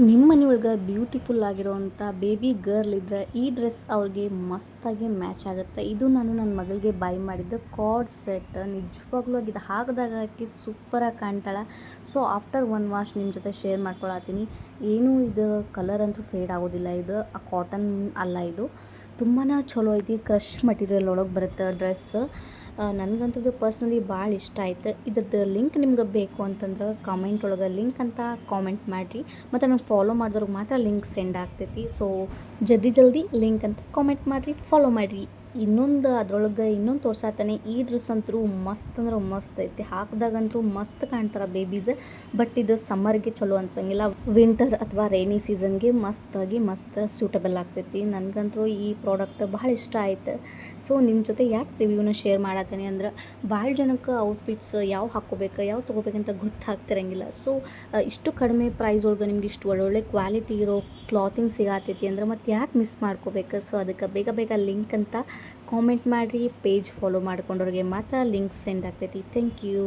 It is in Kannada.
ನಿಮ್ಮ ಮನೆಯೊಳಗೆ ಬ್ಯೂಟಿಫುಲ್ ಆಗಿರೋವಂಥ ಬೇಬಿ ಗರ್ಲ್ ಇದ್ದರೆ ಈ ಡ್ರೆಸ್ ಅವ್ರಿಗೆ ಮಸ್ತಾಗಿ ಮ್ಯಾಚ್ ಆಗುತ್ತೆ. ಇದು ನಾನು ನನ್ನ ಮಗಳಿಗೆ ಬೈ ಮಾಡಿದ್ದ ಕಾರ್ಡ್ ಸೆಟ್. ನಿಜವಾಗ್ಲೂ ಇದು ಹಾಕಿದಾಗ ಆಕಿ ಸೂಪರಾಗಿ ಕಾಣ್ತಾಳೆ. ಸೊ ಆಫ್ಟರ್ ಒನ್ ವಾಶ್ ನಿಮ್ಮ ಜೊತೆ ಶೇರ್ ಮಾಡ್ಕೊಳತ್ತೀನಿ. ಏನೂ ಇದು ಕಲರ್ ಅಂತೂ ಫೇಡ್ ಆಗೋದಿಲ್ಲ. ಇದು ಕಾಟನ್ ಅಲ್ಲ, ಇದು ತುಂಬಾ ಚಲೋ ಐತಿ. ಕ್ರಶ್ ಮಟೀರಿಯಲ್ ಒಳಗೆ ಬರುತ್ತೆ ಡ್ರೆಸ್. ನನಗಂತೂ ಇದು ಪರ್ಸ್ನಲಿ ಭಾಳ ಇಷ್ಟ ಆಯ್ತು. ಇದ್ರದ್ದು ಲಿಂಕ್ ನಿಮ್ಗೆ ಬೇಕು ಅಂತಂದ್ರೆ ಕಾಮೆಂಟ್ ಒಳಗೆ ಲಿಂಕ್ ಅಂತ ಕಾಮೆಂಟ್ ಮಾಡಿರಿ. ಮತ್ತು ನಂಗೆ ಫಾಲೋ ಮಾಡಿದವ್ರಿಗೆ ಮಾತ್ರ ಲಿಂಕ್ ಸೆಂಡ್ ಆಗ್ತೈತಿ. ಸೊ ಜಲ್ದಿ ಲಿಂಕ್ ಅಂತ ಕಾಮೆಂಟ್ ಮಾಡಿರಿ, ಫಾಲೋ ಮಾಡಿರಿ. ಇನ್ನೊಂದು ಅದ್ರೊಳಗೆ ಇನ್ನೊಂದು ತೋರ್ಸಾತಾನೆ. ಈ ಡ್ರೆಸ್ ಅಂತೂ ಮಸ್ತ್ ಅಂದ್ರೆ ಮಸ್ತ್ ಐತಿ. ಹಾಕಿದಾಗಂತೂ ಮಸ್ತ್ ಕಾಣ್ತಾರೆ ಬೇಬೀಸ್. ಬಟ್ ಇದು ಸಮ್ಮರ್ಗೆ ಚಲೋ ಅನ್ಸಂಗಿಲ್ಲ. ವಿಂಟರ್ ಅಥವಾ ರೈನಿ ಸೀಸನ್ಗೆ ಮಸ್ತ್ ಸೂಟಬಲ್ ಆಗ್ತೈತಿ. ನನಗಂತೂ ಈ ಪ್ರಾಡಕ್ಟ್ ಭಾಳ ಇಷ್ಟ ಆಯ್ತು. ಸೊ ನಿಮ್ಮ ಜೊತೆ ಯಾಕೆ ರಿವ್ಯೂನ ಶೇರ್ ಮಾಡತ್ತೀನಿ ಅಂದ್ರೆ ಭಾಳ ಜನಕ್ಕೆ ಔಟ್ಫಿಟ್ಸ್ ಯಾವ ಹಾಕ್ಕೋಬೇಕು ಯಾವ ತೊಗೋಬೇಕಂತ ಗೊತ್ತಾಗ್ತಿರಂಗಿಲ್ಲ. ಸೊ ಇಷ್ಟು ಕಡಿಮೆ ಪ್ರೈಸ್ ಒಳಗೆ ನಿಮ್ಗೆ ಇಷ್ಟು ಒಳ್ಳೊಳ್ಳೆ ಕ್ವಾಲಿಟಿ ಇರೋ ಕ್ಲಾತಿಂಗ್ ಸಿಗತೈತಿ ಅಂದ್ರೆ ಮತ್ತು ಯಾಕೆ ಮಿಸ್ ಮಾಡ್ಕೋಬೇಕು. ಸೊ ಅದಕ್ಕೆ ಬೇಗ ಲಿಂಕ್ ಅಂತ ಕಾಮೆಂಟ್ ಮಾಡಿರಿ. ಪೇಜ್ ಫಾಲೋ ಮಾಡ್ಕೊಂಡವ್ರಿಗೆ ಮಾತ್ರ ಲಿಂಕ್ ಸೆಂಡ್ ಆಗ್ತೈತಿ. Thank you.